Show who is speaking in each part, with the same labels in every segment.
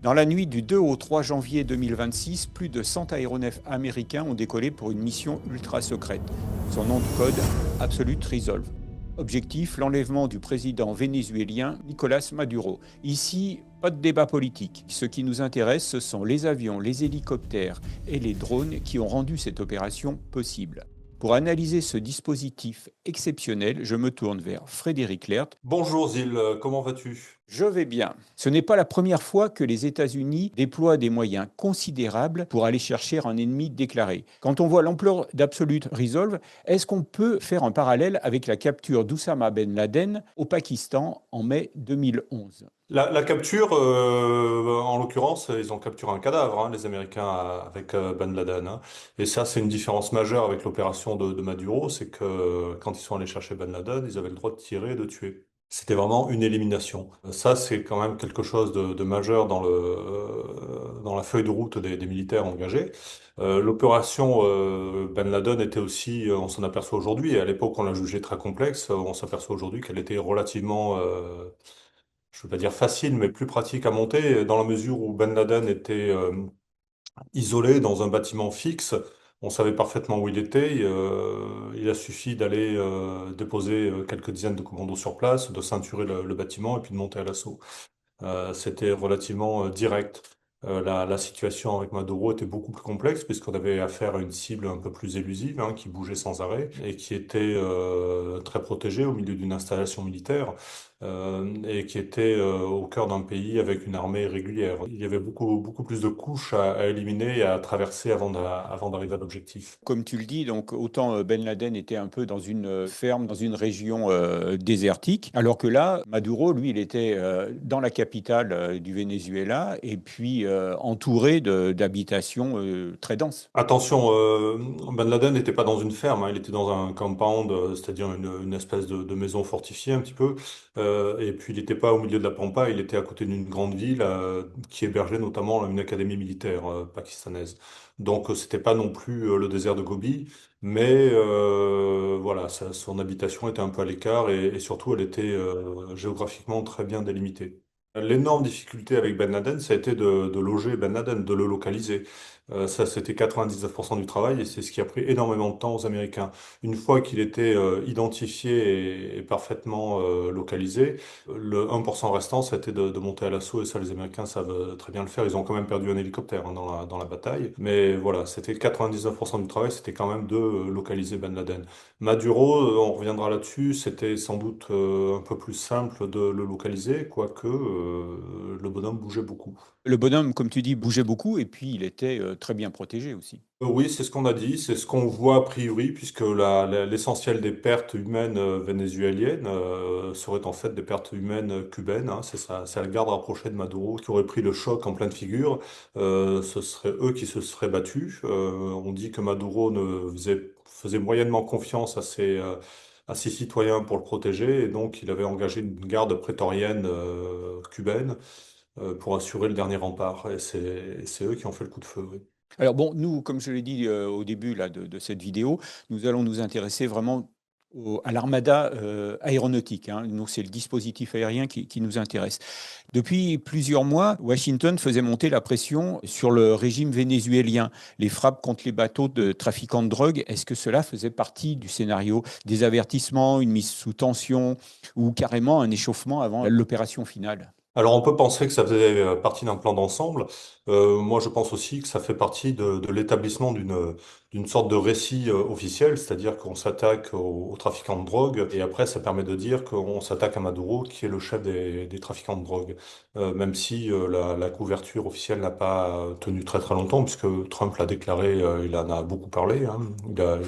Speaker 1: Dans la nuit du 2 au 3 janvier 2026, plus de 100 aéronefs américains ont décollé pour une mission ultra secrète. Son nom de code, Absolute Resolve. Objectif, l'enlèvement du président vénézuélien Nicolás Maduro. Ici, pas de débat politique. Ce qui nous intéresse, ce sont les avions, les hélicoptères et les drones qui ont rendu cette opération possible. Pour analyser ce dispositif exceptionnel, je me tourne vers Frédéric Lert.
Speaker 2: Bonjour Zil, comment vas-tu?
Speaker 1: Je vais bien. Ce n'est pas la première fois que les États-Unis déploient des moyens considérables pour aller chercher un ennemi déclaré. Quand on voit l'ampleur d'Absolute Resolve, est-ce qu'on peut faire un parallèle avec la capture d'Oussama Ben Laden au Pakistan en mai 2011?
Speaker 2: La capture, en l'occurrence, ils ont capturé un cadavre, hein, les Américains, avec Ben Laden, hein. Et ça, c'est une différence majeure avec l'opération de Maduro, c'est que quand ils sont allés chercher Ben Laden, ils avaient le droit de tirer et de tuer. C'était vraiment une élimination. Ça, c'est quand même quelque chose de majeur dans la feuille de route des militaires engagés. L'opération Ben Laden était aussi, on s'en aperçoit aujourd'hui, et à l'époque on l'a jugée très complexe, on s'aperçoit aujourd'hui qu'elle était relativement, je ne veux pas dire facile, mais plus pratique à monter, dans la mesure où Ben Laden était isolé dans un bâtiment fixe. On savait parfaitement où il était. Il a suffi d'aller déposer quelques dizaines de commandos sur place, de ceinturer le bâtiment et puis de monter à l'assaut. C'était relativement direct. La situation avec Maduro était beaucoup plus complexe puisqu'on avait affaire à une cible un peu plus élusive, hein, qui bougeait sans arrêt et qui était très protégée au milieu d'une installation militaire, et qui était au cœur d'un pays avec une armée régulière. Il y avait beaucoup plus de couches à éliminer et à traverser avant d'arriver à l'objectif.
Speaker 1: Comme tu le dis, donc autant Ben Laden était un peu dans une ferme, dans une région désertique, alors que là, Maduro, lui, il était dans la capitale du Venezuela et puis entouré d'habitations très denses.
Speaker 2: Attention, Ben Laden n'était pas dans une ferme, hein, il était dans un compound, c'est-à-dire une espèce de maison fortifiée un petit peu. Et puis il n'était pas au milieu de la pampa, il était à côté d'une grande ville qui hébergeait notamment une académie militaire pakistanaise. Donc c'était pas non plus le désert de Gobi, mais voilà, son habitation était un peu à l'écart et surtout elle était géographiquement très bien délimitée. L'énorme difficulté avec Ben Laden, ça a été de loger Ben Laden, de le localiser. Ça, c'était 99% du travail et c'est ce qui a pris énormément de temps aux Américains. Une fois qu'il était identifié et parfaitement localisé, le 1% restant, c'était de monter à l'assaut et ça, les Américains savent très bien le faire. Ils ont quand même perdu un hélicoptère, hein, dans la bataille. Mais voilà, c'était 99% du travail, c'était quand même de localiser Ben Laden. Maduro, on reviendra là-dessus, c'était sans doute un peu plus simple de le localiser, quoique le bonhomme bougeait beaucoup.
Speaker 1: Le bonhomme, comme tu dis, bougeait beaucoup et puis il était très bien protégé aussi.
Speaker 2: Oui, c'est ce qu'on a dit, c'est ce qu'on voit a priori, puisque l'essentiel des pertes humaines vénézuéliennes seraient en fait des pertes humaines cubaines, hein. C'est ça, c'est la garde rapprochée de Maduro qui aurait pris le choc en pleine figure. Ce seraient eux qui se seraient battus. On dit que Maduro faisait moyennement confiance à ses citoyens pour le protéger, et donc il avait engagé une garde prétorienne cubaine pour assurer le dernier rempart. Et c'est eux qui ont fait le coup de feu, oui.
Speaker 1: Alors bon, nous, comme je l'ai dit au début là, de cette vidéo, nous allons nous intéresser vraiment à l'armada aéronautique, hein. Nous, c'est le dispositif aérien qui nous intéresse. Depuis plusieurs mois, Washington faisait monter la pression sur le régime vénézuélien. Les frappes contre les bateaux de trafiquants de drogue, est-ce que cela faisait partie du scénario? Des avertissements, une mise sous tension ou carrément un échauffement avant l'opération finale?
Speaker 2: Alors on peut penser que ça faisait partie d'un plan d'ensemble. Moi je pense aussi que ça fait partie de l'établissement d'une sorte de récit officiel, c'est-à-dire qu'on s'attaque aux trafiquants de drogue et après ça permet de dire qu'on s'attaque à Maduro qui est le chef des trafiquants de drogue. Même si la couverture officielle n'a pas tenu très longtemps puisque Trump l'a déclaré, il en a beaucoup parlé, hein.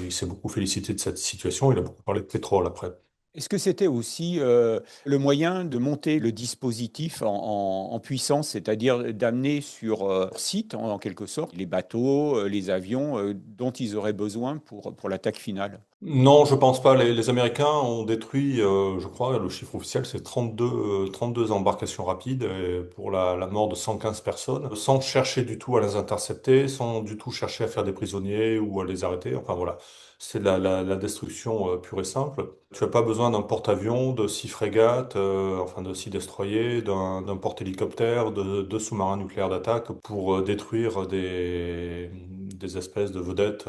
Speaker 2: Il s'est beaucoup félicité de cette situation, il a beaucoup parlé de pétrole après.
Speaker 1: Est-ce que c'était aussi le moyen de monter le dispositif en puissance, c'est-à-dire d'amener sur site, en quelque sorte, les bateaux, les avions dont ils auraient besoin pour l'attaque finale?
Speaker 2: Non, je pense pas. Les Américains ont détruit, je crois, le chiffre officiel, c'est 32 embarcations rapides pour la mort de 115 personnes, sans chercher du tout à les intercepter, sans du tout chercher à faire des prisonniers ou à les arrêter. Enfin voilà, c'est la destruction pure et simple. Tu as pas besoin d'un porte-avions, de 6 frégates, enfin de 6 destroyers, d'un porte-hélicoptère, de 2 sous-marins nucléaires d'attaque pour détruire des espèces de vedettes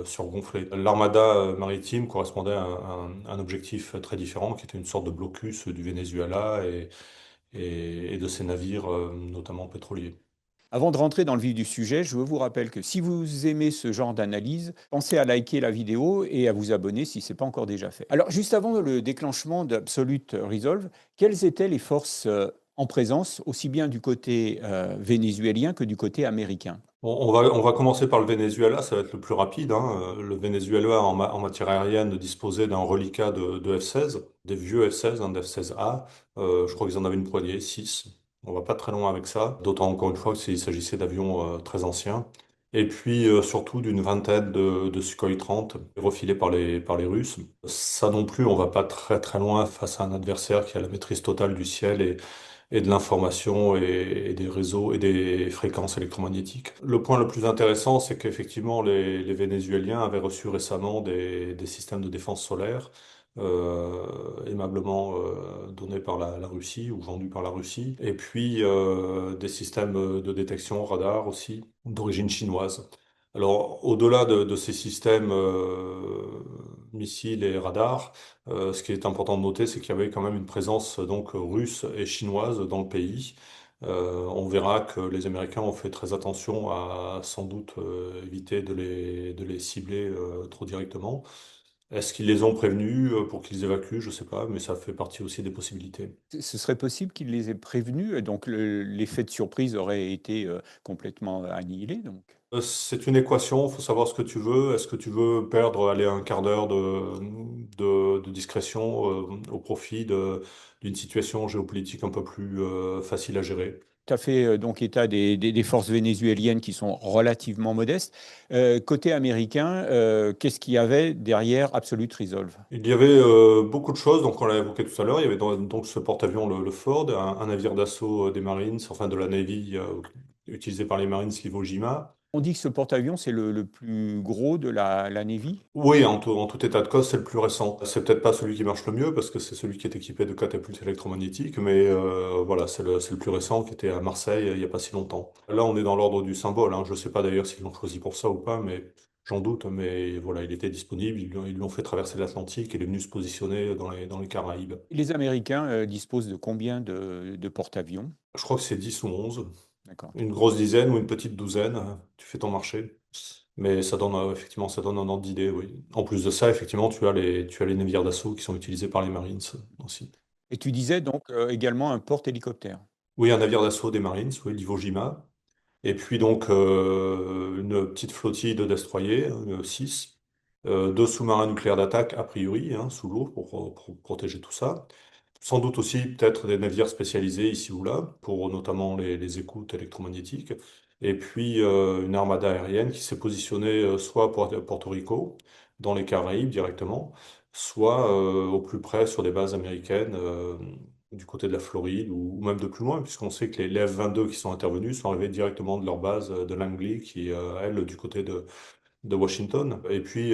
Speaker 2: surgonflées. L'armada maritime correspondait à un objectif très différent, qui était une sorte de blocus du Venezuela et de ses navires, notamment pétroliers.
Speaker 1: Avant de rentrer dans le vif du sujet, je vous rappelle que si vous aimez ce genre d'analyse, pensez à liker la vidéo et à vous abonner si ce n'est pas encore déjà fait. Alors, juste avant le déclenchement d'Absolute Resolve, quelles étaient les forces en présence, aussi bien du côté vénézuélien que du côté américain?
Speaker 2: On va commencer par le Venezuela, ça va être le plus rapide, hein. Le Venezuela, en matière aérienne, disposait d'un reliquat de F-16, des vieux F-16, hein, d'F-16A. Je crois qu'ils en avaient une poignée, 6. On va pas très loin avec ça, d'autant encore une fois qu'il s'agissait d'avions très anciens. Et puis surtout d'une vingtaine de Sukhoi 30 refilés par les Russes. Ça non plus, on va pas très très loin face à un adversaire qui a la maîtrise totale du ciel et de l'information et des réseaux et des fréquences électromagnétiques. Le point le plus intéressant, c'est qu'effectivement, les Vénézuéliens avaient reçu récemment des systèmes de défense solaire aimablement donnés par la Russie ou vendus par la Russie, et puis des systèmes de détection radar aussi, d'origine chinoise. Alors, au-delà de ces systèmes missiles et radars, ce qui est important de noter, c'est qu'il y avait quand même une présence donc russe et chinoise dans le pays. On verra que les Américains ont fait très attention à sans doute éviter de les cibler trop directement. Est-ce qu'ils les ont prévenus pour qu'ils évacuent? Je sais pas, mais ça fait partie aussi des possibilités.
Speaker 1: Ce serait possible qu'il les ait prévenus, et donc l'effet de surprise aurait été complètement annihilé. Donc.
Speaker 2: C'est une équation, il faut savoir ce que tu veux. Est-ce que tu veux perdre, aller un quart d'heure de discrétion au profit d'une situation géopolitique un peu plus facile à gérer?
Speaker 1: Tu as fait donc état des forces vénézuéliennes qui sont relativement modestes. Côté américain, qu'est-ce qu'il y avait derrière Absolute Resolve?
Speaker 2: Il y avait beaucoup de choses, donc on l'a évoqué tout à l'heure. Il y avait donc ce porte-avions, le Ford, un navire d'assaut des Marines, enfin de la Navy, utilisé par les Marines, l'Iwo Jima.
Speaker 1: On dit que ce porte-avions, c'est le plus gros de la Navy.
Speaker 2: Oui, en tout état de cause, c'est le plus récent. C'est peut-être pas celui qui marche le mieux parce que c'est celui qui est équipé de catapultes électromagnétiques, mais voilà, c'est le plus récent qui était à Marseille il y a pas si longtemps. Là, on est dans l'ordre du symbole, hein. Je sais pas d'ailleurs s'ils l'ont choisi pour ça ou pas, mais j'en doute. Mais voilà, il était disponible, ils lui ont fait traverser l'Atlantique, il est venu se positionner dans les Caraïbes.
Speaker 1: Les Américains disposent de combien de porte-avions?
Speaker 2: Je crois que c'est 10 ou 11,
Speaker 1: D'accord.
Speaker 2: une grosse dizaine ou une petite douzaine, tu fais ton marché. Mais ça donne, effectivement, ça donne un ordre d'idée, oui. En plus de ça, effectivement, tu as les navires d'assaut qui sont utilisés par les Marines aussi.
Speaker 1: Et tu disais donc également un porte-hélicoptère.
Speaker 2: Oui, un navire d'assaut des Marines, oui, l'Iwo Jima. Et puis donc une petite flottille de destroyers, 6. 2 sous-marins nucléaires d'attaque, a priori, hein, sous l'eau, pour protéger tout ça. Sans doute aussi peut-être des navires spécialisés ici ou là, pour notamment les écoutes électromagnétiques. Et puis une armada aérienne qui s'est positionnée soit à Porto Rico, dans les Caraïbes directement, soit au plus près sur des bases américaines, du côté de la Floride ou même de plus loin, puisqu'on sait que les F-22 qui sont intervenus sont arrivés directement de leur base de Langley, qui est, elle, du côté de Washington. Et puis,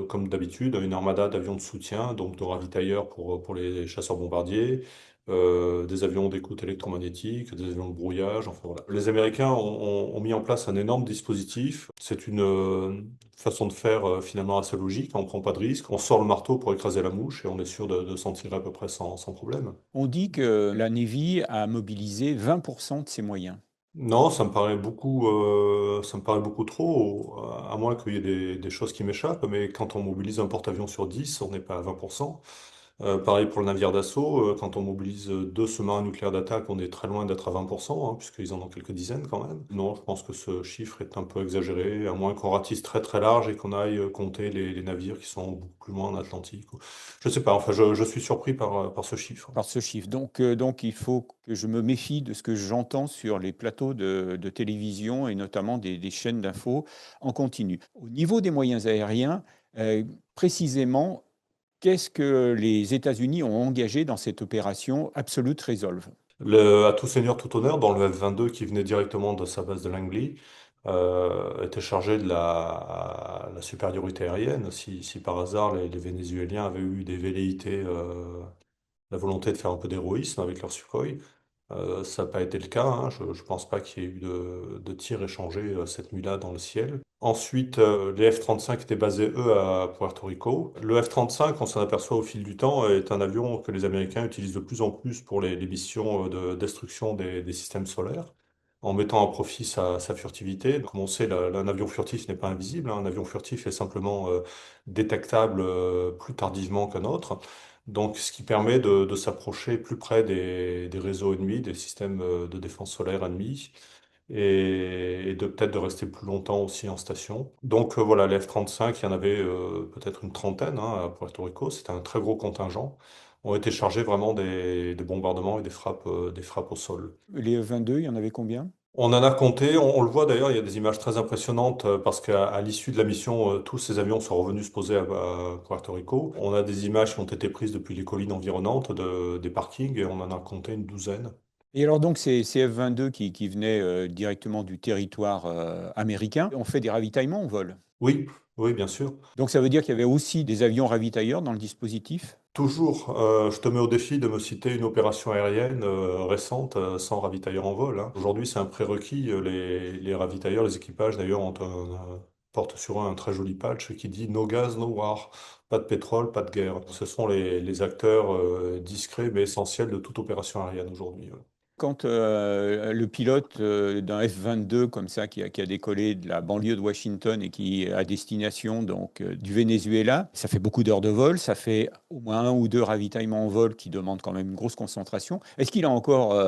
Speaker 2: comme d'habitude, une armada d'avions de soutien, donc de ravitailleurs pour les chasseurs-bombardiers, des avions d'écoute électromagnétique, des avions de brouillage, enfin voilà. Les Américains ont mis en place un énorme dispositif. C'est une façon de faire finalement assez logique. On prend pas de risque, on sort le marteau pour écraser la mouche et on est sûr de s'en tirer à peu près sans problème.
Speaker 1: On dit que la Navy a mobilisé 20% de ses moyens.
Speaker 2: Non, ça me paraît beaucoup trop, à moins qu'il y ait des choses qui m'échappent, mais quand on mobilise un porte-avions sur 10, on n'est pas à 20%. Pareil pour le navire d'assaut, quand on mobilise 2 sous-marins nucléaires d'attaque, on est très loin d'être à 20%, hein, puisqu'ils en ont quelques dizaines quand même. Non, je pense que ce chiffre est un peu exagéré, à moins qu'on ratisse très très large et qu'on aille compter les navires qui sont beaucoup plus loin en Atlantique. Je sais pas, enfin je suis surpris par ce chiffre.
Speaker 1: Par ce chiffre. Donc, il faut que je me méfie de ce que j'entends sur les plateaux de télévision et notamment des chaînes d'infos en continu. Au niveau des moyens aériens, Euh, Précisément, qu'est-ce que les États-Unis ont engagé dans cette opération Absolute Resolve?
Speaker 2: À tout seigneur, tout honneur, dans le F-22 qui venait directement de sa base de Langley, était chargé de la supériorité aérienne. Si par hasard les Vénézuéliens avaient eu des velléités, la volonté de faire un peu d'héroïsme avec leur Sukhoi, ça n'a pas été le cas, hein. Je ne pense pas qu'il y ait eu de tirs échangés cette nuit-là dans le ciel. Ensuite, les F-35 étaient basés, eux, à Puerto Rico. Le F-35, on s'en aperçoit au fil du temps, est un avion que les Américains utilisent de plus en plus pour les missions de destruction des systèmes solaires, en mettant à profit sa furtivité. Comme on sait, un avion furtif n'est pas invisible, hein. Un avion furtif est simplement détectable plus tardivement qu'un autre. Donc, ce qui permet de s'approcher plus près des réseaux ennemis, des systèmes de défense solaire ennemis, et de peut-être de rester plus longtemps aussi en station. Donc voilà, les F-35, il y en avait peut-être une trentaine hein, à Puerto Rico, c'était un très gros contingent, ont été chargés vraiment des bombardements et des frappes au sol.
Speaker 1: Les F-22, il y en avait combien?
Speaker 2: On en a compté, on le voit d'ailleurs, il y a des images très impressionnantes parce qu'à l'issue de la mission, tous ces avions sont revenus se poser à Puerto Rico. On a des images qui ont été prises depuis les collines environnantes des parkings et on en a compté une douzaine.
Speaker 1: Et alors donc ces F-22 qui venaient directement du territoire américain ont fait des ravitaillements en vol.
Speaker 2: Oui, oui, bien sûr.
Speaker 1: Donc ça veut dire qu'il y avait aussi des avions ravitailleurs dans le dispositif?
Speaker 2: Toujours, je te mets au défi de me citer une opération aérienne récente sans ravitailleur en vol, hein. Aujourd'hui, c'est un prérequis. Les ravitailleurs, les équipages d'ailleurs, portent sur eux un très joli patch qui dit No gas, no war. Pas de pétrole, pas de guerre. Ce sont les acteurs discrets mais essentiels de toute opération aérienne aujourd'hui, ouais.
Speaker 1: Quand le pilote d'un F-22 comme ça qui a décollé de la banlieue de Washington et qui est à destination donc du Venezuela, ça fait beaucoup d'heures de vol, ça fait au moins un ou deux ravitaillements en vol qui demandent quand même une grosse concentration. Est-ce qu'il a encore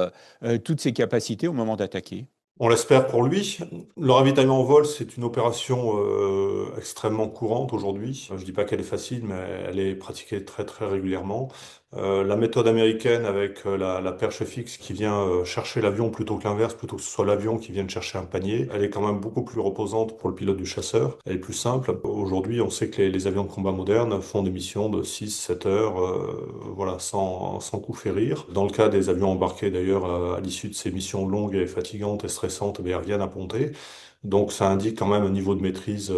Speaker 1: toutes ses capacités au moment d'attaquer?
Speaker 2: On l'espère pour lui. Le ravitaillement en vol, c'est une opération extrêmement courante aujourd'hui. Je dis pas qu'elle est facile, mais elle est pratiquée très très régulièrement. La méthode américaine avec la perche fixe qui vient chercher l'avion plutôt que l'inverse, plutôt que ce soit l'avion qui vienne chercher un panier, elle est quand même beaucoup plus reposante pour le pilote du chasseur. Elle est plus simple. Aujourd'hui, on sait que les avions de combat modernes font des missions de 6, 7 heures, voilà, sans coup férir. Dans le cas des avions embarqués d'ailleurs, à l'issue de ces missions longues et fatigantes et stressantes, ben, ils reviennent à ponter. Donc ça indique quand même un niveau de maîtrise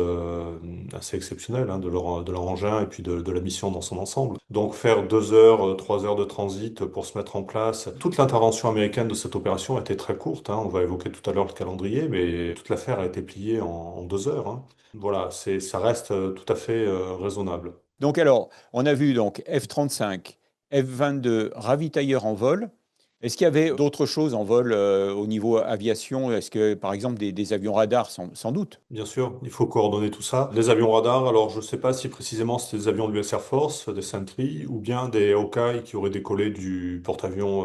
Speaker 2: assez exceptionnel hein, de leur engin et puis de la mission dans son ensemble. Donc faire 2 heures, 3 heures de transit pour se mettre en place. Toute l'intervention américaine de cette opération était très courte, hein. On va évoquer tout à l'heure le calendrier, mais toute l'affaire a été pliée en 2 heures, hein. Voilà, ça reste tout à fait raisonnable.
Speaker 1: Donc alors, on a vu donc F-35, F-22, ravitailleurs en vol. Est-ce qu'il y avait d'autres choses en vol au niveau aviation? Est-ce que, par exemple, des avions radars, sans doute?
Speaker 2: Bien sûr, il faut coordonner tout ça. Les avions radars, alors je ne sais pas si précisément c'était des avions du US Air Force, des Sentry, ou bien des Hawkeye qui auraient décollé du porte-avions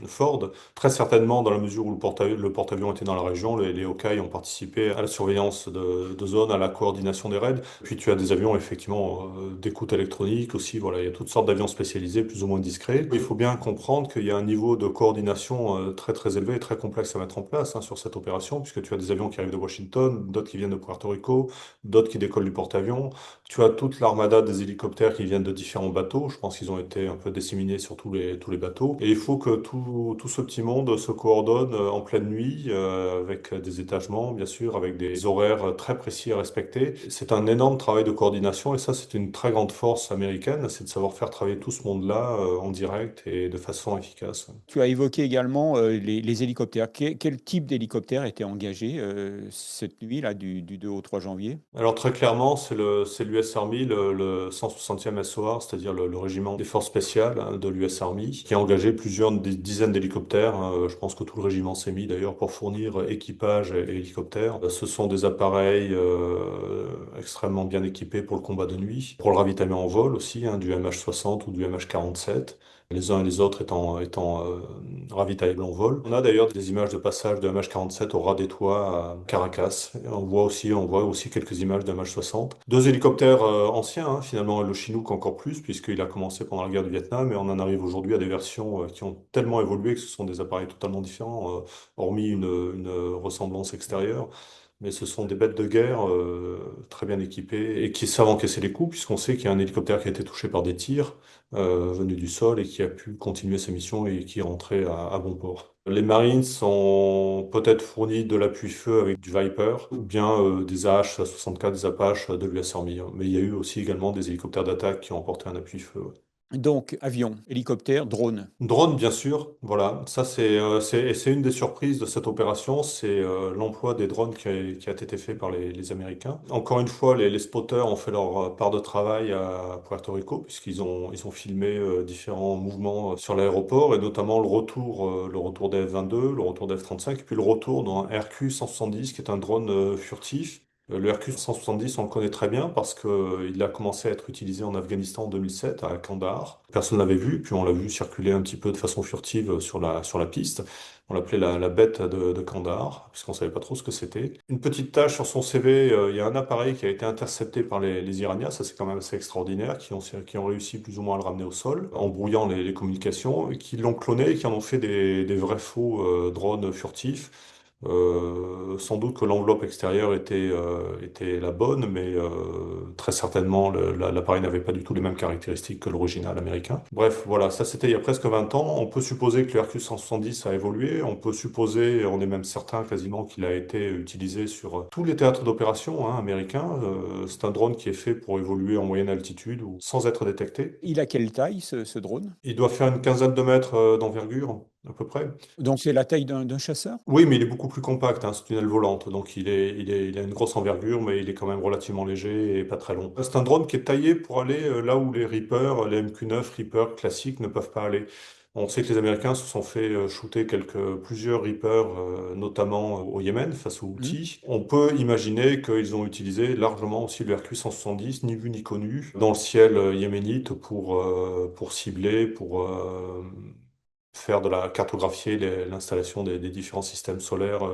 Speaker 2: Ford. Très certainement, dans la mesure où le porte-avions était dans la région, les Hawkeye ont participé à la surveillance de zone, à la coordination des raids. Puis tu as des avions, effectivement, d'écoute électronique aussi. Voilà, il y a toutes sortes d'avions spécialisés, plus ou moins discrets. Il faut bien comprendre qu'il y a un niveau de coordination très très élevé et très complexe à mettre en place hein, sur cette opération, puisque tu as des avions qui arrivent de Washington, d'autres qui viennent de Puerto Rico, d'autres qui décollent du porte-avions. Tu as toute l'armada des hélicoptères qui viennent de différents bateaux. Je pense qu'ils ont été un peu disséminés sur tous les bateaux. Et il faut que tout ce petit monde se coordonne en pleine nuit, avec des étagements, bien sûr, avec des horaires très précis à respecter. C'est un énorme travail de coordination et ça, c'est une très grande force américaine, c'est de savoir faire travailler tout ce monde-là en direct et de façon efficace.
Speaker 1: Tu as évoqué également les hélicoptères. Quel type d'hélicoptère était engagé cette nuit, là, du 2 au 3 janvier?
Speaker 2: Alors très clairement, c'est l'US Army, le 160e SOR, c'est-à-dire le régiment des forces spéciales hein, de l'US Army, qui a engagé des dizaines d'hélicoptères, hein. Je pense que tout le régiment s'est mis d'ailleurs pour fournir équipage et hélicoptères. Ce sont des appareils extrêmement bien équipés pour le combat de nuit, pour le ravitaillement en vol aussi, hein, du MH60 ou du MH47. Les uns et les autres étant ravitaillables en vol. On a d'ailleurs des images de passage de MH47 au ras des toits à Caracas. Et on voit aussi quelques images de MH60. Deux hélicoptères anciens, hein, finalement, le Chinook encore plus, puisqu'il a commencé pendant la guerre du Vietnam, et on en arrive aujourd'hui à des versions qui ont tellement évolué que ce sont des appareils totalement différents, hormis une ressemblance extérieure. mais ce sont des bêtes de guerre très bien équipées et qui savent encaisser les coups, puisqu'on sait qu'il y a un hélicoptère qui a été touché par des tirs venus du sol et qui a pu continuer sa mission et qui est rentré à bon port. Les Marines ont peut-être fourni de l'appui-feu avec du Viper ou bien des AH-64, des Apaches de l'US Army, hein. Mais il y a eu aussi également des hélicoptères d'attaque qui ont apporté un appui-feu, ouais.
Speaker 1: Donc, avion, hélicoptère, drone.
Speaker 2: Drone, bien sûr, voilà. Ça, c'est une des surprises de cette opération, c'est l'emploi des drones qui a été fait par les Américains. Encore une fois, les spotters ont fait leur part de travail à Puerto Rico, ils ont filmé différents mouvements sur l'aéroport, et notamment le retour des F-22, le retour des F-35, et puis le retour d'un RQ-170, qui est un drone furtif. Le RQ-170, on le connaît très bien parce que il a commencé à être utilisé en Afghanistan en 2007 à Kandahar. Personne l'avait vu, puis on l'a vu circuler un petit peu de façon furtive sur la piste. On l'appelait la bête de Kandahar, puisqu'on savait pas trop ce que c'était. Une petite tâche sur son CV, il y a un appareil qui a été intercepté par les Iraniens, ça c'est quand même assez extraordinaire, qui ont réussi plus ou moins à le ramener au sol, en brouillant les communications, et qui l'ont cloné et qui en ont fait des vrais faux drones furtifs. Sans doute que l'enveloppe extérieure était la bonne, mais très certainement l'appareil n'avait pas du tout les mêmes caractéristiques que l'original américain. Bref, voilà, ça c'était il y a presque 20 ans. On peut supposer que le Hercule 170 a évolué. On peut supposer, on est même certain quasiment qu'il a été utilisé sur tous les théâtres d'opération hein, américains. C'est un drone qui est fait pour évoluer en moyenne altitude ou sans être détecté.
Speaker 1: Il a quelle taille, ce drone?
Speaker 2: Il doit faire une quinzaine de mètres d'envergure, à peu près.
Speaker 1: Donc, c'est la taille d'un chasseur?
Speaker 2: Oui, mais il est beaucoup plus compact, hein, c'est une aile volante, donc il a une grosse envergure, mais il est quand même relativement léger et pas très long. C'est un drone qui est taillé pour aller là où les Reaper, les MQ-9 Reaper classiques ne peuvent pas aller. On sait que les Américains se sont fait shooter plusieurs Reaper, notamment au Yémen, face aux
Speaker 1: Hmm.
Speaker 2: Houthis. On peut imaginer qu'ils ont utilisé largement aussi le RQ-170, ni vu ni connu, dans le ciel yéménite pour cibler, pour faire de la cartographier l'installation des différents systèmes solaires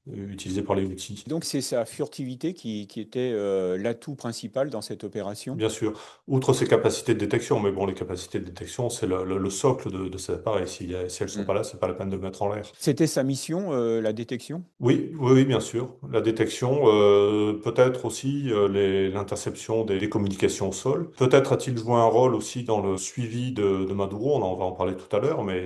Speaker 2: utilisés par les outils.
Speaker 1: Donc, c'est sa furtivité qui était l'atout principal dans cette opération.
Speaker 2: Bien sûr, outre ses capacités de détection, mais bon, les capacités de détection, c'est le socle de cet appareil. Si elles sont
Speaker 1: Hmm.
Speaker 2: pas là, c'est pas la peine de le mettre en l'air.
Speaker 1: C'était sa mission, la détection?
Speaker 2: Oui, oui, oui, bien sûr. La détection, peut-être aussi l'interception des communications au sol. Peut-être a-t-il joué un rôle aussi dans le suivi de Maduro, on va en parler tout à l'heure, mais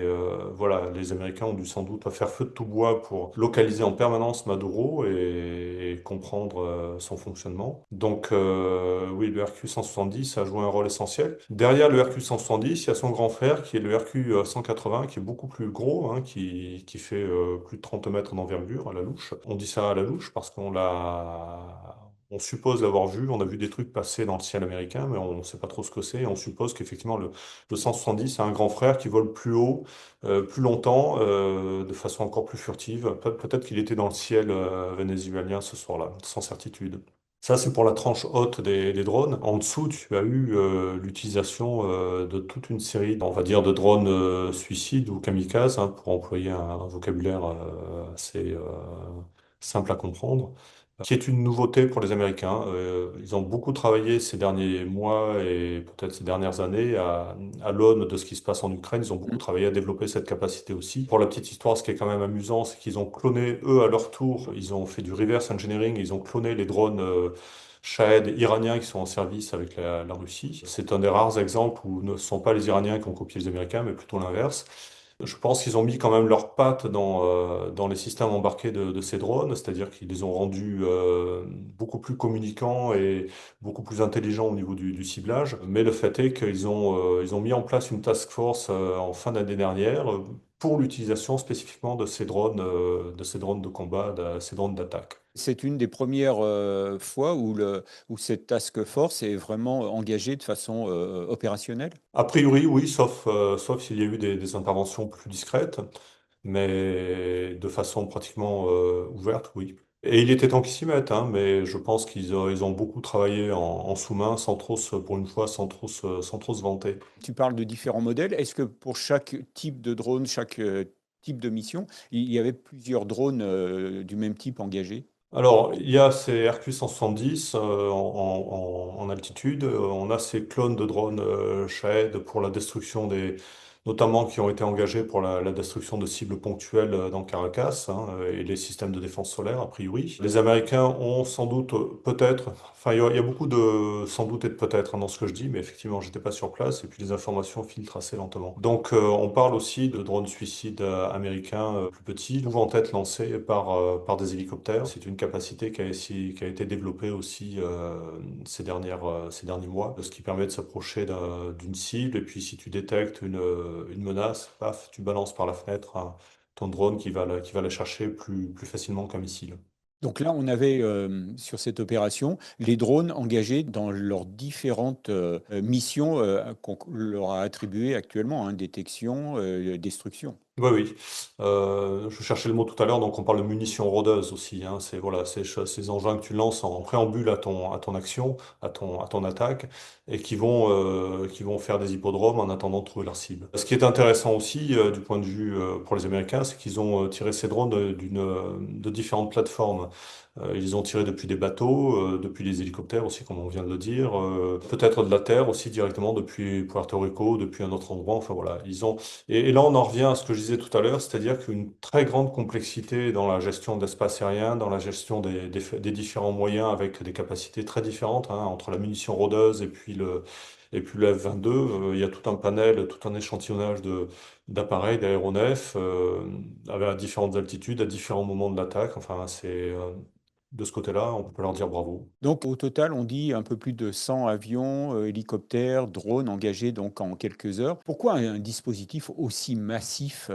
Speaker 2: voilà, les Américains ont dû sans doute faire feu de tout bois pour localiser en permanence Maduro et comprendre son fonctionnement. Donc oui, le RQ 170 a joué un rôle essentiel. Derrière le RQ 170, il y a son grand frère qui est le RQ 180, qui est beaucoup plus gros, hein, qui fait plus de 30 mètres d'envergure à la louche. On dit ça à la louche parce on suppose l'avoir vu, on a vu des trucs passer dans le ciel américain, mais on ne sait pas trop ce que c'est. Et on suppose qu'effectivement, le 170 a un grand frère qui vole plus haut, plus longtemps, de façon encore plus furtive. Peut-être qu'il était dans le ciel vénézuélien ce soir-là, sans certitude. Ça, c'est pour la tranche haute des drones. En dessous, tu as eu l'utilisation de toute une série, on va dire, de drones suicides ou kamikazes, hein, pour employer un vocabulaire assez simple à comprendre, qui est une nouveauté pour les Américains. Ils ont beaucoup travaillé ces derniers mois et peut-être ces dernières années à l'aune de ce qui se passe en Ukraine. Ils ont beaucoup
Speaker 1: Hmm.
Speaker 2: travaillé à développer cette capacité aussi. Pour la petite histoire, ce qui est quand même amusant, c'est qu'ils ont cloné, eux, à leur tour, ils ont fait du reverse engineering, ils ont cloné les drones Shahed iraniens qui sont en service avec la Russie. C'est un des rares exemples où ne sont pas les Iraniens qui ont copié les Américains, mais plutôt l'inverse. Je pense qu'ils ont mis quand même leurs pattes dans les systèmes embarqués de ces drones, c'est-à-dire qu'ils les ont rendus beaucoup plus communicants et beaucoup plus intelligents au niveau du ciblage. Mais le fait est ils ont mis en place une task force en fin d'année dernière pour l'utilisation spécifiquement de ces drones de combat, de ces drones d'attaque.
Speaker 1: C'est une des premières fois où cette task force est vraiment engagée de façon opérationnelle.
Speaker 2: A priori, oui, sauf s'il y a eu des interventions plus discrètes, mais de façon pratiquement ouverte, oui. Et il était temps qu'ils s'y mettent, hein, mais je pense ils ont beaucoup travaillé en sous-main, pour une fois, sans trop se vanter.
Speaker 1: Tu parles de différents modèles. Est-ce que pour chaque type de drone, chaque type de mission, il y avait plusieurs drones du même type engagés?
Speaker 2: Alors, il y a ces RQ-170 en altitude, on a ces clones de drones Shahed pour la destruction notamment qui ont été engagés pour la destruction de cibles ponctuelles dans Caracas, hein, et les systèmes de défense solaire, a priori. Les Américains ont sans doute, peut-être, enfin il y a beaucoup de sans doute et de peut-être hein, dans ce que je dis, mais effectivement, j'étais pas sur place et puis les informations filtrent assez lentement. Donc on parle aussi de drones suicides américains plus petits, pouvant être lancés par des hélicoptères. C'est une capacité qui a été développée aussi ces derniers mois, ce qui permet de s'approcher d'une cible et puis si tu détectes une menace, paf, tu balances par la fenêtre ton drone qui va la chercher plus facilement qu'un missile.
Speaker 1: Donc là, on avait sur cette opération les drones engagés dans leurs différentes missions qu'on leur a attribuées actuellement, hein, détection, destruction.
Speaker 2: Oui, oui. Je cherchais le mot tout à l'heure, donc on parle de munitions rôdeuses aussi, hein. C'est voilà, ces engins que tu lances en préambule à ton action, à ton attaque, et qui vont faire des hippodromes en attendant de trouver leur cible. Ce qui est intéressant aussi, du point de vue pour les Américains, c'est qu'ils ont tiré ces drones de différentes plateformes. Ils ont tiré depuis des bateaux, depuis les hélicoptères aussi, comme on vient de le dire, peut-être de la terre aussi directement depuis Puerto Rico, depuis un autre endroit. Enfin voilà, ils ont et là, on en revient à ce que je disais tout à l'heure, c'est-à-dire qu'une très grande complexité dans la gestion de l'espace aérien, dans la gestion des différents moyens avec des capacités très différentes, hein, entre la munition rôdeuse et puis le F-22. Il y a tout un panel, tout un échantillonnage d'appareils, d'aéronefs, à différentes altitudes, à différents moments de l'attaque. Enfin, de ce côté-là, on peut leur dire bravo.
Speaker 1: Donc au total, on dit un peu plus de 100 avions, hélicoptères, drones engagés donc en quelques heures. Pourquoi un dispositif aussi massif?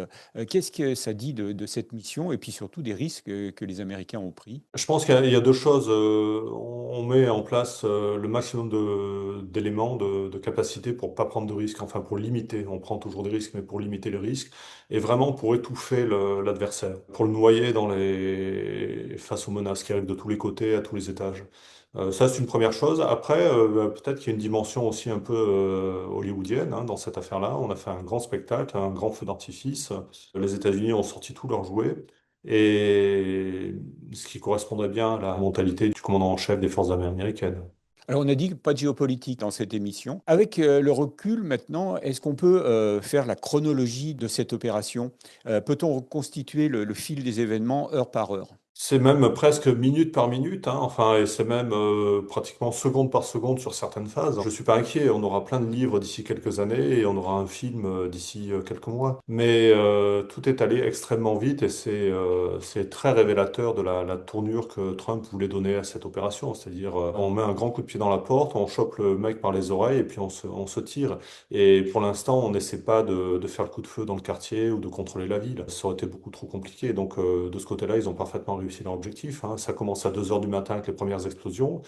Speaker 1: Qu'est-ce que ça dit de cette mission et puis surtout des risques que les Américains ont pris?
Speaker 2: Je pense qu'il y a deux choses. On met en place le maximum d'éléments, de capacités pour pas prendre de risques, enfin pour limiter. On prend toujours des risques, mais pour limiter les risques et vraiment pour étouffer l'adversaire, pour le noyer face aux menaces qui arrivent de tous les côtés, à tous les étages. Ça, c'est une première chose. Après, peut-être qu'il y a une dimension aussi un peu hollywoodienne hein, dans cette affaire-là. On a fait un grand spectacle, un grand feu d'artifice. Les États-Unis ont sorti tous leurs jouets. Et ce qui correspondrait bien à la mentalité du commandant en chef des forces armées américaines.
Speaker 1: Alors on a dit pas de géopolitique dans cette émission. Avec le recul maintenant, est-ce qu'on peut faire la chronologie de cette opération? Peut-on reconstituer le fil des événements heure par heure?
Speaker 2: C'est même presque minute par minute, hein, enfin, et c'est même pratiquement seconde par seconde sur certaines phases. Je suis pas inquiet, on aura plein de livres d'ici quelques années et on aura un film d'ici quelques mois. Mais tout est allé extrêmement vite et c'est très révélateur de la tournure que Trump voulait donner à cette opération. C'est-à-dire, on met un grand coup de pied dans la porte, on chope le mec par les oreilles et puis on se tire. Et pour l'instant, on n'essaie pas de faire le coup de feu dans le quartier ou de contrôler la ville. Ça aurait été beaucoup trop compliqué. Donc, de ce côté-là, ils ont parfaitement réussi leur objectif, hein. Ça commence à 2 heures du matin avec les premières explosions.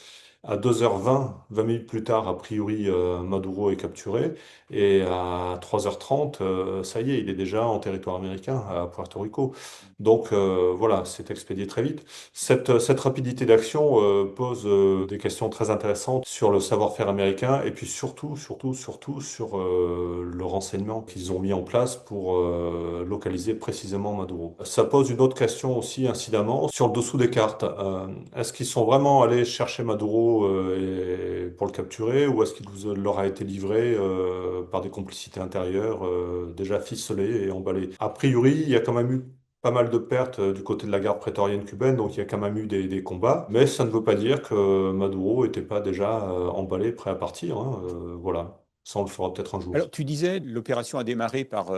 Speaker 2: À 2h20, 20 minutes plus tard, a priori, Maduro est capturé. Et à 3h30, ça y est, il est déjà en territoire américain, à Puerto Rico. Donc, voilà, c'est expédié très vite. Cette rapidité d'action pose des questions très intéressantes sur le savoir-faire américain et puis surtout sur le renseignement qu'ils ont mis en place pour localiser précisément Maduro. Ça pose une autre question aussi, incidemment, sur le dessous des cartes. Est-ce qu'ils sont vraiment allés chercher Maduro pour le capturer ou est-ce qu'il leur a été livré par des complicités intérieures déjà ficelées et emballées? A priori, il y a quand même eu pas mal de pertes du côté de la garde prétorienne cubaine, donc il y a quand même eu des combats. Mais ça ne veut pas dire que Maduro n'était pas déjà emballé, prêt à partir, hein. Voilà. Ça, on le fera peut-être un
Speaker 1: Alors,
Speaker 2: jour.
Speaker 1: tu disais, l'opération a démarré par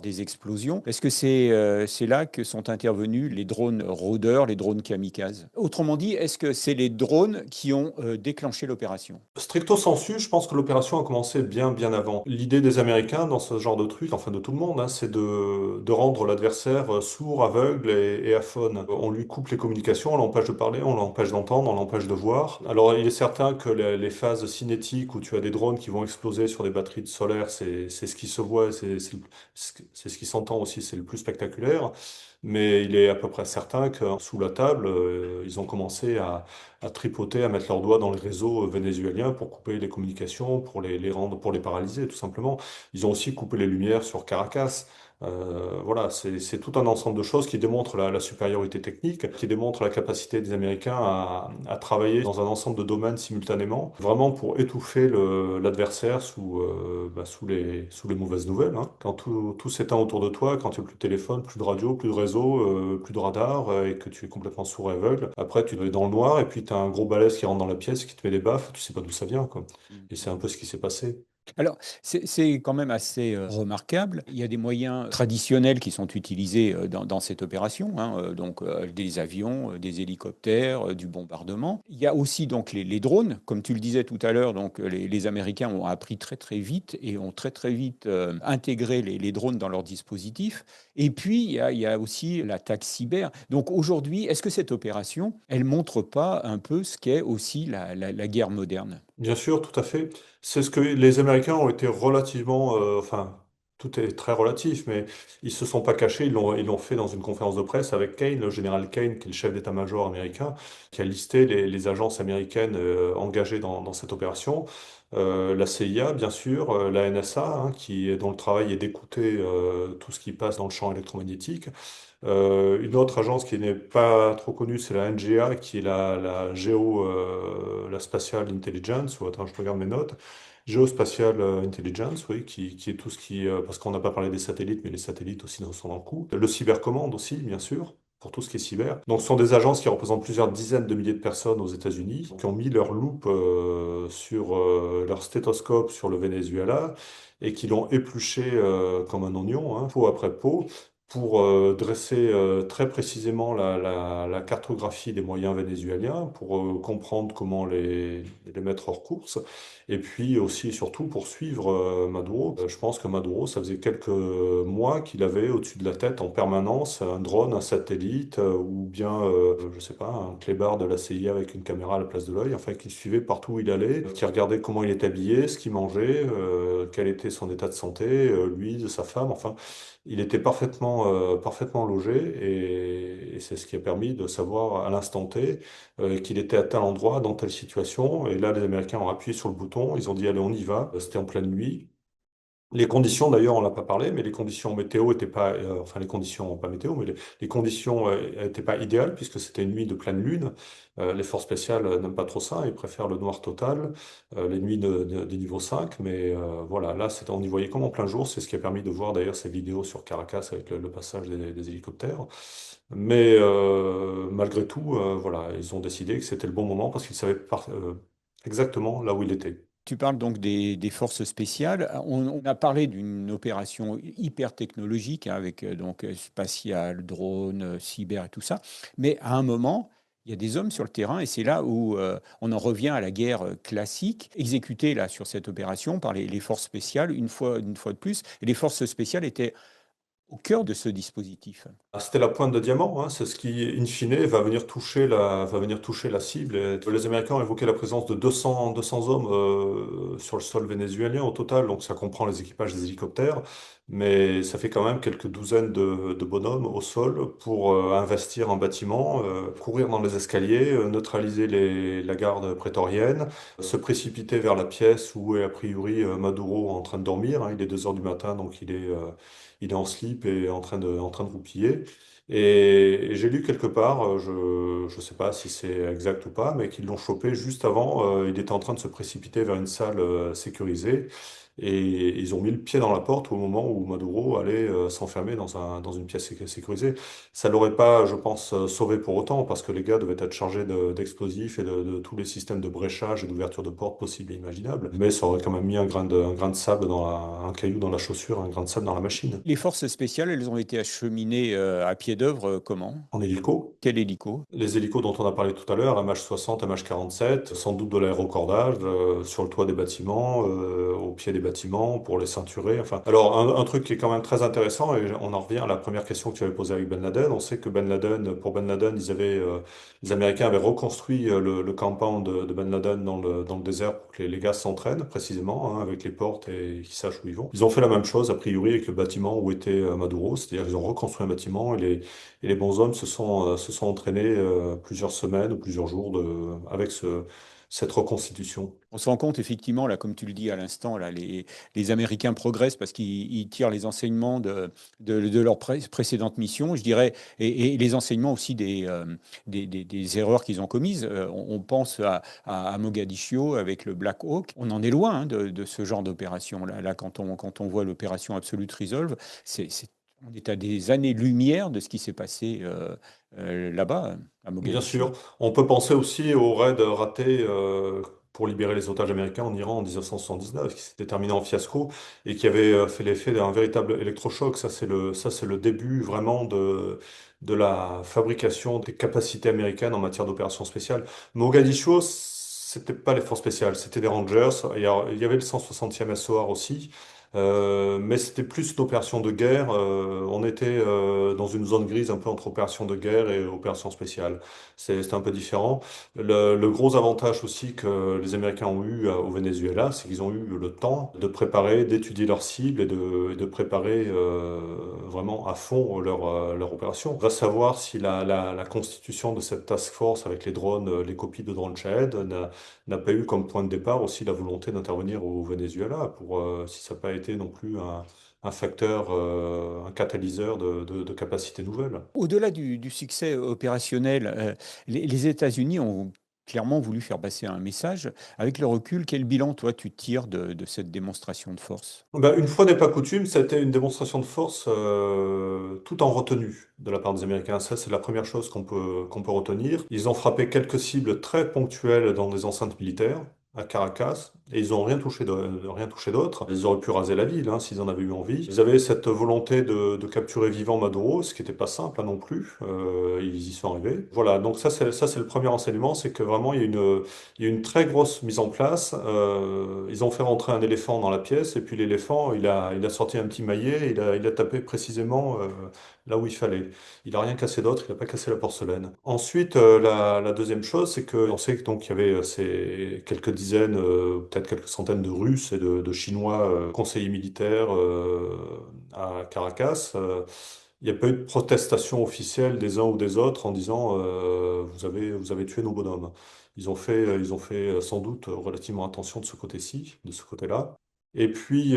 Speaker 1: des explosions. Est-ce que c'est là que sont intervenus les drones rôdeurs, les drones kamikazes? Autrement dit, est-ce que c'est les drones qui ont déclenché l'opération?
Speaker 2: Stricto sensu, je pense que l'opération a commencé bien avant. L'idée des Américains dans ce genre de truc, enfin de tout le monde, hein, c'est de rendre l'adversaire sourd, aveugle et aphone. On lui coupe les communications, on l'empêche de parler, on l'empêche d'entendre, on l'empêche de voir. Alors il est certain que les phases cinétiques où tu as des drones qui vont exploser sur des batteries de solaire, c'est ce qui se voit, c'est ce qui s'entend aussi, c'est le plus spectaculaire. Mais il est à peu près certain que sous la table, ils ont commencé à tripoter, à mettre leurs doigts dans le réseau vénézuélien pour couper les communications, pour les rendre, pour les paralyser, tout simplement. Ils ont aussi coupé les lumières sur Caracas. Voilà, c'est tout un ensemble de choses qui démontrent la supériorité technique, qui démontrent la capacité des Américains à travailler dans un ensemble de domaines simultanément, vraiment pour étouffer l'adversaire sous les mauvaises nouvelles, hein. Quand tout s'éteint autour de toi, quand tu n'as plus de téléphone, plus de radio, plus de réseau, plus de radar, et que tu es complètement sourd et aveugle, après tu es dans le noir et puis tu as un gros balai qui rentre dans la pièce, qui te met des baffes, tu sais pas d'où ça vient, quoi. Et c'est un peu ce qui s'est passé.
Speaker 1: Alors, c'est quand même assez remarquable. Il y a des moyens traditionnels qui sont utilisés dans cette opération, hein, donc des avions, des hélicoptères, du bombardement. Il y a aussi donc les drones, comme tu le disais tout à l'heure. Donc les Américains ont appris très très vite et ont très très vite intégré les drones dans leur dispositif. Et puis il y a aussi l'attaque cyber. Donc aujourd'hui, est-ce que cette opération, elle montre pas un peu ce qu'est aussi la guerre moderne?
Speaker 2: Bien sûr, tout à fait. C'est ce que les Américains ont été relativement, enfin, tout est très relatif, mais ils se sont pas cachés, ils l'ont fait dans une conférence de presse avec Kane, le général Kane, qui est le chef d'état-major américain, qui a listé les agences américaines engagées dans cette opération. La CIA, bien sûr, la NSA, hein, dont le travail est d'écouter tout ce qui passe dans le champ électromagnétique. Une autre agence qui n'est pas trop connue, c'est la NGA, qui est la Spatial Intelligence, ou attends, je regarde mes notes. Geospatial Intelligence, oui, qui est tout ce qui... parce qu'on n'a pas parlé des satellites, mais les satellites aussi sont dans le coup. Le cybercommande aussi, bien sûr, pour tout ce qui est cyber. Donc ce sont des agences qui représentent plusieurs dizaines de milliers de personnes aux États-Unis, qui ont mis leur loupe sur leur stéthoscope sur le Venezuela, et qui l'ont épluché comme un oignon, hein, peau après peau, pour dresser très précisément la cartographie des moyens vénézuéliens, pour comprendre comment les mettre hors course, et puis aussi et surtout pour suivre Maduro. Je pense que Maduro, ça faisait quelques mois qu'il avait au-dessus de la tête en permanence un drone, un satellite, ou bien, je sais pas, un clébard de la CIA avec une caméra à la place de l'œil, enfin, qui suivait partout où il allait, qui regardait comment il était habillé, ce qu'il mangeait, quel était son état de santé, lui, de sa femme, enfin. Il était parfaitement logé, et c'est ce qui a permis de savoir à l'instant T qu'il était à tel endroit, dans telle situation. Et là, les Américains ont appuyé sur le bouton, ils ont dit allez, on y va. C'était en pleine nuit. Les conditions, d'ailleurs, on l'a pas parlé, mais les conditions météo étaient pas, enfin les conditions, pas météo, mais les conditions étaient pas idéales puisque c'était une nuit de pleine lune. Les forces spéciales n'aiment pas trop ça, ils préfèrent le noir total, les nuits des niveaux 5. Mais voilà, là, on y voyait comme en plein jour. C'est ce qui a permis de voir d'ailleurs ces vidéos sur Caracas avec le passage des hélicoptères. Mais malgré tout, voilà, ils ont décidé que c'était le bon moment parce qu'ils savaient exactement là où il était.
Speaker 1: Tu parles donc des forces spéciales. On a parlé d'une opération hyper technologique hein, avec donc spatial, drone, cyber et tout ça. Mais à un moment, il y a des hommes sur le terrain et c'est là où on en revient à la guerre classique, exécutée là sur cette opération par les forces spéciales une fois de plus. Et les forces spéciales étaient au cœur de ce dispositif.
Speaker 2: Ah, c'était la pointe de diamant, hein, c'est ce qui, in fine, va venir toucher la cible. Et les Américains ont évoqué la présence de 200 hommes sur le sol vénézuélien au total, donc ça comprend les équipages des hélicoptères, mais ça fait quand même quelques douzaines de bonhommes au sol pour investir en bâtiment, courir dans les escaliers, neutraliser la garde prétorienne, se précipiter vers la pièce où est a priori Maduro en train de dormir, hein. Il est 2 heures du matin, donc il est en slip et en train de roupiller. Et j'ai lu quelque part, je ne sais pas si c'est exact ou pas, mais qu'ils l'ont chopé juste avant. Il était en train de se précipiter vers une salle sécurisée. Et ils ont mis le pied dans la porte au moment où Maduro allait s'enfermer dans une pièce sécurisée. Ça l'aurait pas, je pense, sauvé pour autant, parce que les gars devaient être chargés d'explosifs et de tous les systèmes de bréchage et d'ouverture de portes possibles et imaginables. Mais ça aurait quand même mis un grain de sable un caillou dans la chaussure, un grain de sable dans la machine.
Speaker 1: Les forces spéciales, elles ont été acheminées à pied d'œuvre comment?
Speaker 2: En hélico.
Speaker 1: Quel hélico?
Speaker 2: Les hélicos dont on a parlé tout à l'heure, MH60, MH47, sans doute de l'aérocordage sur le toit des bâtiments, au pied des bâtiments, pour les ceinturer. Enfin, alors un truc qui est quand même très intéressant, et on en revient à la première question que tu avais posée avec Ben Laden. On sait que pour Ben Laden, les Américains avaient reconstruit le compound de Ben Laden dans le désert pour que les gars s'entraînent précisément, hein, avec les portes et qu'ils sachent où ils vont. Ils ont fait la même chose a priori avec le bâtiment où était Maduro, c'est-à-dire qu'ils ont reconstruit un bâtiment, et les bons hommes se sont entraînés plusieurs semaines ou plusieurs jours avec cette reconstitution.
Speaker 1: On se rend compte effectivement, là, comme tu le dis à l'instant, là, les Américains progressent parce qu'ils tirent les enseignements de leurs précédentes missions, je dirais, et les enseignements aussi des erreurs qu'ils ont commises. On pense à Mogadiscio avec le Black Hawk. On en est loin, hein, de ce genre d'opération. Là, quand on voit l'opération Absolute Resolve, on est à des années-lumière de ce qui s'est passé là-bas, à
Speaker 2: Bien
Speaker 1: Mogadiscio.
Speaker 2: sûr, on peut penser aussi au raid raté pour libérer les otages américains en Iran en 1979, qui s'était terminé en fiasco et qui avait fait l'effet d'un véritable électrochoc. Ça, c'est le début vraiment de la fabrication des capacités américaines en matière d'opérations spéciales. Mogadiscio, c'était pas les forces spéciales, c'était des Rangers. Il y avait le 160e SOR aussi. Mais c'était plus une opération de guerre. On était dans une zone grise un peu entre opération de guerre et opération spéciale. C'est un peu différent. Le gros avantage aussi que les Américains ont eu au Venezuela, c'est qu'ils ont eu le temps de préparer, d'étudier leurs cibles et de préparer vraiment à fond leur opération. On va savoir si la constitution de cette task force avec les drones, les copies de drones Shahed, n'a pas eu comme point de départ aussi la volonté d'intervenir au Venezuela pour, si ça n'a pas été non plus un facteur, un catalyseur de capacités nouvelles.
Speaker 1: Au-delà du succès opérationnel, les États-Unis ont clairement voulu faire passer un message. Avec le recul, quel bilan, toi, tu tires de cette démonstration de force?
Speaker 2: Ben, une fois n'est pas coutume, ça a été une démonstration de force tout en retenue de la part des Américains. Ça, c'est la première chose qu'on peut retenir. Ils ont frappé quelques cibles très ponctuelles dans des enceintes militaires à Caracas et ils n'ont rien touché d'autre. Ils auraient pu raser la ville hein, s'ils en avaient eu envie. Ils avaient cette volonté de capturer vivant Maduro, ce qui n'était pas simple hein, non plus. Ils y sont arrivés. Voilà, donc ça c'est le premier enseignement, c'est que vraiment il y a une très grosse mise en place. Ils ont fait rentrer un éléphant dans la pièce et puis l'éléphant, il a sorti un petit maillet et il a tapé précisément là où il fallait. Il n'a rien cassé d'autre, il n'a pas cassé la porcelaine. Ensuite, la deuxième chose, c'est qu'on sait que donc il y avait ces quelques dizaines, peut-être quelques centaines de Russes et de Chinois conseillers militaires à Caracas. Il n'y a pas eu de protestation officielle des uns ou des autres en disant vous avez tué nos bonhommes. Ils ont fait sans doute relativement attention de ce côté-ci, de ce côté-là. Et puis,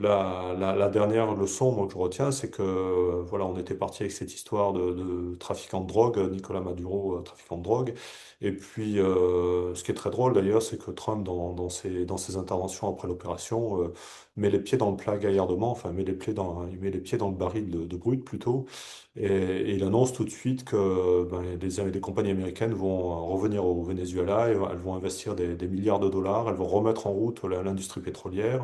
Speaker 2: la dernière leçon moi, que je retiens, c'est que voilà, on était parti avec cette histoire de trafiquant de drogue, Nicolas Maduro, trafiquant de drogue. Et puis, ce qui est très drôle d'ailleurs, c'est que Trump, dans ses interventions après l'opération, met les pieds dans le plat gaillardement, enfin, il met les pieds dans le baril de brut plutôt. Et il annonce tout de suite que ben, les compagnies américaines vont revenir au Venezuela et elles vont investir des milliards de dollars, elles vont remettre en route l'industrie pétrolière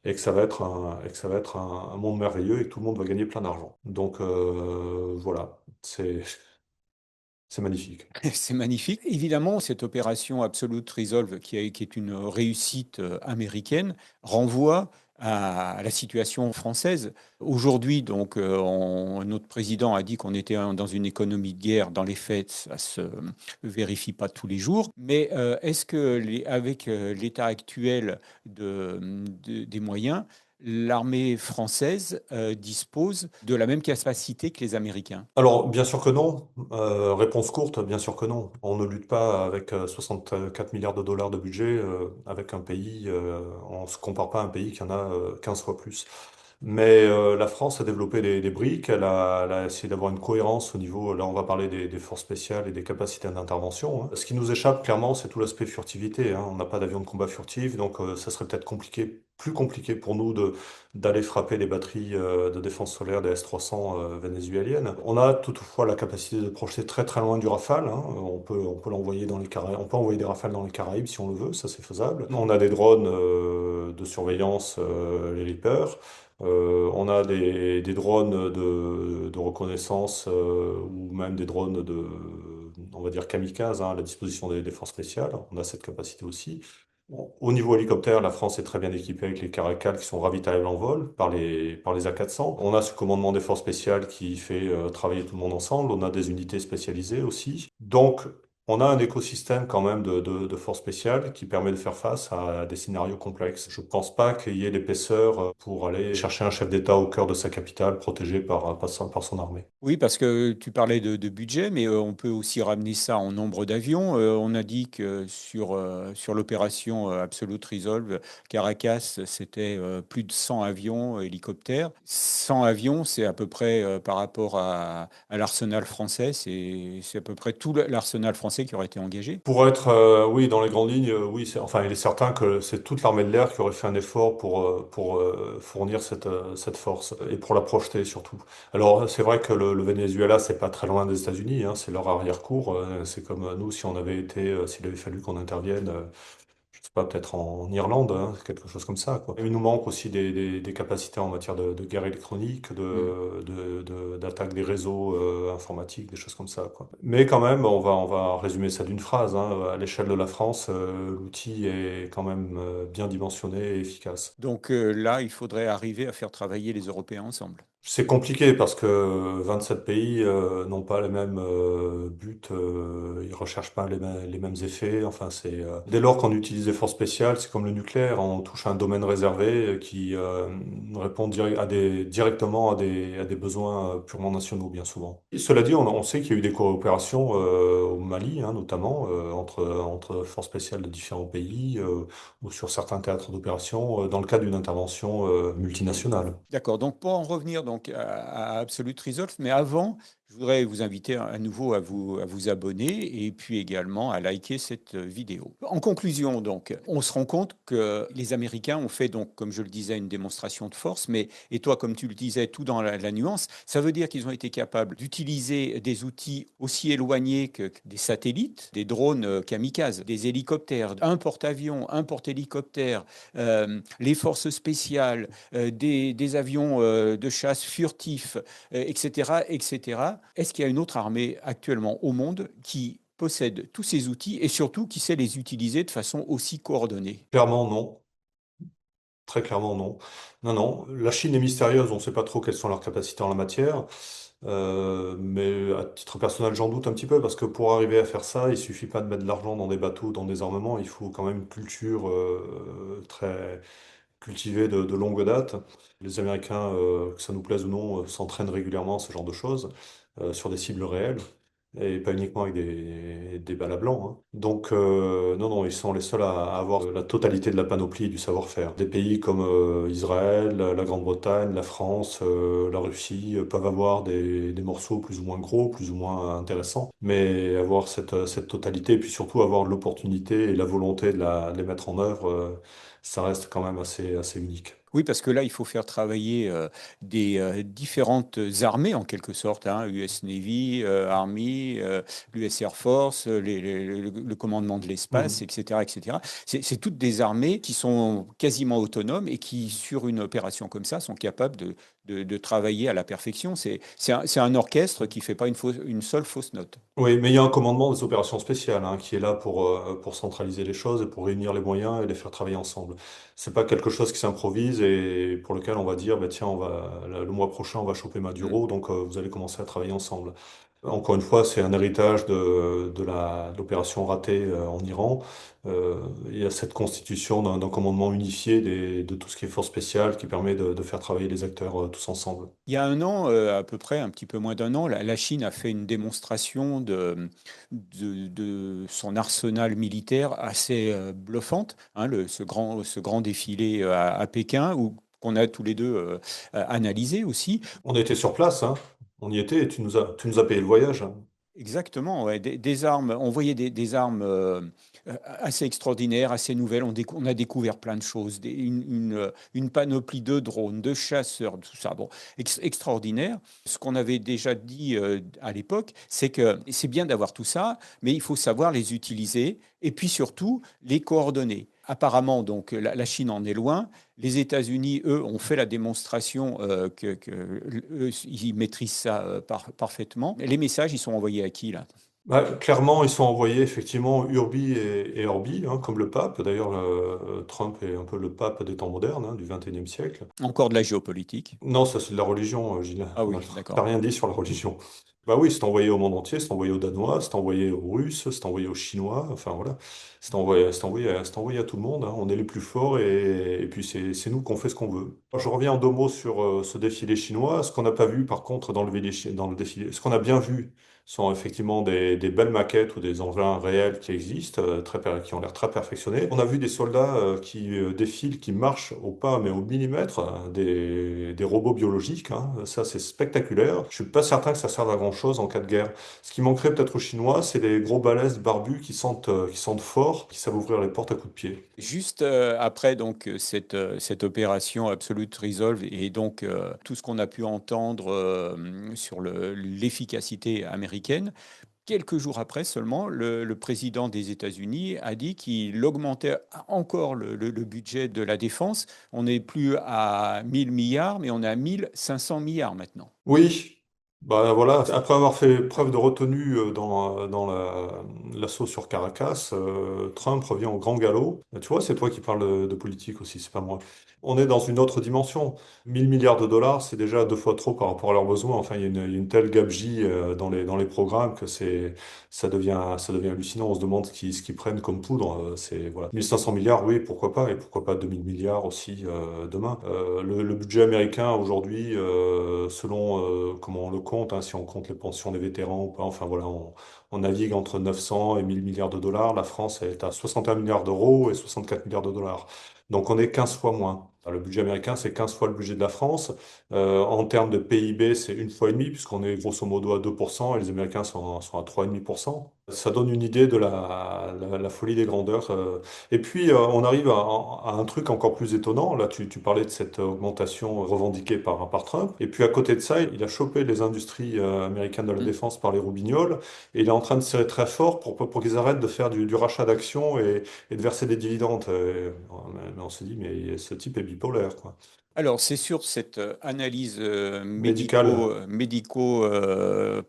Speaker 2: et que ça va être un monde merveilleux et que tout le monde va gagner plein d'argent. Donc voilà, c'est magnifique.
Speaker 1: C'est magnifique. Évidemment, cette opération Absolute Resolve, qui est une réussite américaine, renvoie à la situation française. Aujourd'hui, donc, notre président a dit qu'on était dans une économie de guerre. Dans les faits, ça ne se vérifie pas tous les jours. Mais est-ce que, avec l'état actuel des moyens, l'armée française dispose de la même capacité que les Américains?
Speaker 2: Alors, bien sûr que non. Réponse courte, bien sûr que non. On ne lutte pas avec 64 milliards de dollars de budget avec un pays, on ne se compare pas à un pays qui en a 15 fois plus. Mais la France a développé des briques, elle a essayé d'avoir une cohérence au niveau, là on va parler des forces spéciales et des capacités d'intervention, hein. Ce qui nous échappe clairement, c'est tout l'aspect furtivité, hein. On n'a pas d'avion de combat furtif, donc ça serait peut-être plus compliqué pour nous d'aller frapper les batteries de défense solaire des S-300 vénézuéliennes. On a toutefois la capacité de projeter très très loin du Rafale, hein. On peut l'envoyer dans les Caraïbes, on peut envoyer des Rafales dans les Caraïbes si on le veut, ça c'est faisable. On a des drones de surveillance, les Reaper. On a des drones de reconnaissance ou même des drones on va dire kamikazes hein, à la disposition des forces spéciales. On a cette capacité aussi. Bon, au niveau hélicoptère, la France est très bien équipée avec les Caracal qui sont ravitaillettes en vol par les A400. On a ce commandement des forces spéciales qui fait travailler tout le monde ensemble. On a des unités spécialisées aussi. Donc, On a un écosystème quand même de forces spéciales qui permet de faire face à des scénarios complexes. Je ne pense pas qu'il y ait l'épaisseur pour aller chercher un chef d'État au cœur de sa capitale, protégé par son armée.
Speaker 1: Oui, parce que tu parlais de budget, mais on peut aussi ramener ça en nombre d'avions. On a dit que sur l'opération Absolute Resolve, Caracas, c'était plus de 100 avions, hélicoptères. 100 avions, c'est à peu près par rapport à l'arsenal français, c'est à peu près tout l'arsenal français qui aurait été engagé.
Speaker 2: Pour être, oui, dans les grandes lignes, oui, enfin, il est certain que c'est toute l'armée de l'air qui aurait fait un effort pour fournir cette force et pour la projeter surtout. Alors, c'est vrai que le Venezuela, c'est pas très loin des États-Unis, hein, c'est leur arrière-cour. C'est comme nous, si on avait été, s'il avait fallu qu'on intervienne. Je sais pas, peut-être en Irlande, hein, quelque chose comme ça, quoi. Il nous manque aussi des capacités en matière de guerre électronique,
Speaker 1: Hmm.
Speaker 2: d'attaque des réseaux informatiques, des choses comme ça, quoi. Mais quand même, on va résumer ça d'une phrase, hein. À l'échelle de la France, l'outil est quand même bien dimensionné et efficace.
Speaker 1: Donc là, il faudrait arriver à faire travailler les Européens ensemble.
Speaker 2: C'est compliqué parce que 27 pays n'ont pas les mêmes buts, ils recherchent pas les mêmes effets. Enfin, dès lors qu'on utilise des forces spéciales, c'est comme le nucléaire, on touche à un domaine réservé qui répond directement à des besoins purement nationaux bien souvent. Et cela dit, on sait qu'il y a eu des coopérations au Mali, hein, notamment entre forces spéciales de différents pays ou sur certains théâtres d'opération dans le cadre d'une intervention multinationale.
Speaker 1: D'accord. Donc, pour en revenir donc à Absolute Resolve, mais avant, je voudrais vous inviter à nouveau à vous abonner et puis également à liker cette vidéo. En conclusion, donc, on se rend compte que les Américains ont fait donc, comme je le disais, une démonstration de force, mais et toi, comme tu le disais, tout dans la nuance, ça veut dire qu'ils ont été capables d'utiliser des outils aussi éloignés que des satellites, des drones kamikazes, des hélicoptères, un porte-avions, un porte-hélicoptère, les forces spéciales des avions de chasse furtifs, etc., etc. Est-ce qu'il y a une autre armée actuellement au monde qui possède tous ces outils et surtout qui sait les utiliser de façon aussi coordonnée?
Speaker 2: Clairement, non. Très clairement, non. Non, non. La Chine est mystérieuse, on ne sait pas trop quelles sont leurs capacités en la matière. Mais à titre personnel, j'en doute un petit peu parce que pour arriver à faire ça, il suffit pas de mettre de l'argent dans des bateaux, dans des armements. Il faut quand même une culture très cultivée de longue date. Les Américains, que ça nous plaise ou non, s'entraînent régulièrement à ce genre de choses sur des cibles réelles. Et pas uniquement avec des balles à blanc, hein. Donc, non, non, ils sont les seuls à avoir la totalité de la panoplie du savoir-faire. Des pays comme Israël, la Grande-Bretagne, la France, la Russie peuvent avoir des morceaux plus ou moins gros, plus ou moins intéressants, mais avoir cette totalité, et puis surtout avoir l'opportunité et la volonté de les mettre en œuvre, ça reste quand même assez unique.
Speaker 1: Oui, parce que là, il faut faire travailler des différentes armées, en quelque sorte, hein, US Navy, Army, l'US Air Force, le commandement de l'espace,
Speaker 2: Mhm.
Speaker 1: etc., etc. C'est toutes des armées qui sont quasiment autonomes et qui, sur une opération comme ça, sont capables de travailler à la perfection. C'est un orchestre qui ne fait pas une seule fausse note.
Speaker 2: Oui, mais il y a un commandement des opérations spéciales hein, qui est là pour centraliser les choses et pour réunir les moyens et les faire travailler ensemble. C'est pas quelque chose qui s'improvise et pour lequel on va dire, bah, tiens, le mois prochain, on va choper
Speaker 1: Mm.
Speaker 2: Maduro, donc vous allez commencer à travailler ensemble. Encore une fois, c'est un héritage de l'opération ratée en Iran. Il y a cette constitution d'un commandement unifié de tout ce qui est force spéciale qui permet de faire travailler les acteurs tous ensemble.
Speaker 1: Il y a un an, à peu près, un petit peu moins d'un an, la Chine a fait une démonstration de son arsenal militaire assez bluffante, hein, ce grand défilé à Pékin, où qu'on a tous les deux analysé aussi.
Speaker 2: On était sur place, hein. On y était et tu nous as payé le voyage, hein.
Speaker 1: Exactement, ouais, des armes, on voyait des armes assez extraordinaires, assez nouvelles. On a découvert plein de choses, une panoplie de drones, de chasseurs, tout ça. Bon, extraordinaire. Ce qu'on avait déjà dit à l'époque, c'est que c'est bien d'avoir tout ça, mais il faut savoir les utiliser et puis surtout les coordonner. Apparemment, donc, la Chine en est loin. Les États-Unis, eux, ont fait la démonstration ils maîtrisent ça parfaitement. Les messages, ils sont envoyés à qui, là?
Speaker 2: Bah, clairement, ils sont envoyés effectivement Urbi et Orbi, hein, comme le pape. D'ailleurs, Trump est un peu le pape des temps modernes, hein, du XXIe siècle.
Speaker 1: Encore de la géopolitique.
Speaker 2: Non, ça c'est de la religion, Gilles.
Speaker 1: Ah
Speaker 2: On n'a
Speaker 1: oui, d'accord.
Speaker 2: rien dit sur la religion. Bah oui, c'est envoyé au monde entier, c'est envoyé aux Danois, c'est envoyé aux Russes, c'est envoyé aux Chinois, enfin voilà. C'est envoyé à tout le monde, hein. On est les plus forts et puis c'est nous qu'on fait ce qu'on veut. Je reviens en deux mots sur ce défilé chinois. Ce qu'on n'a pas vu par contre dans le défilé, ce qu'on a bien vu sont effectivement des belles maquettes ou des engins réels qui existent, qui ont l'air très perfectionnés. On a vu des soldats qui défilent, qui marchent au pas, mais au millimètre, hein, des robots biologiques, hein. Ça, c'est spectaculaire. Je suis pas certain que ça serve à grand-chose en cas de guerre. Ce qui manquerait peut-être aux Chinois, c'est les gros balèzes barbus qui sentent fort, qui savent ouvrir les portes à coups de pied.
Speaker 1: Juste après donc cette opération Absolute Resolve et donc tout ce qu'on a pu entendre sur l'efficacité américaine, quelques jours après seulement, le président des États-Unis a dit qu'il augmentait encore le budget de la défense. On n'est plus à 1000 milliards, mais on est à 1500 milliards maintenant.
Speaker 2: Oui, bah voilà, après avoir fait preuve de retenue l'assaut sur Caracas, Trump revient au grand galop. Tu vois, c'est toi qui parles de politique aussi, c'est pas moi. On est dans une autre dimension. 1000 milliards de dollars, c'est déjà deux fois trop par rapport à leurs besoins. Enfin, il y a une telle gabegie dans les programmes que ça devient hallucinant. On se demande ce qu'ils prennent comme poudre. C'est, voilà. 1500 milliards, oui, pourquoi pas, et pourquoi pas 2000 milliards aussi demain. Le budget américain aujourd'hui, selon comment on le compte, hein, si on compte les pensions des vétérans ou pas, enfin voilà, on navigue entre 900 et 1000 milliards de dollars. La France est à 61 milliards d'euros et 64 milliards de dollars. Donc on est 15 fois moins. Enfin, le budget américain, c'est 15 fois le budget de la France. En termes de PIB, c'est une fois et demi, puisqu'on est grosso modo à 2% et les Américains sont à 3,5%. Ça donne une idée de la folie des grandeurs. Et puis, on arrive à un truc encore plus étonnant. Là, tu parlais de cette augmentation revendiquée par Trump. Et puis, à côté de ça, il a chopé les industries américaines de la
Speaker 1: Mm.
Speaker 2: défense par les roubignoles. Et il est en train de serrer très fort pour qu'ils arrêtent de faire du rachat d'actions et de verser des dividendes. Mais on se dit, mais ce type est bipolaire, quoi.
Speaker 1: Alors, c'est sur cette analyse
Speaker 2: Médical,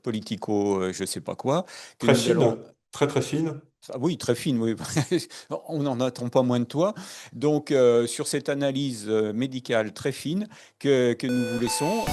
Speaker 1: politico, je ne sais pas quoi, que
Speaker 2: très
Speaker 1: nous allons.
Speaker 2: fine, très très fine.
Speaker 1: Ah oui, très fine, oui. On n'en attend pas moins de toi. Donc, sur cette analyse médicale très fine que nous vous laissons.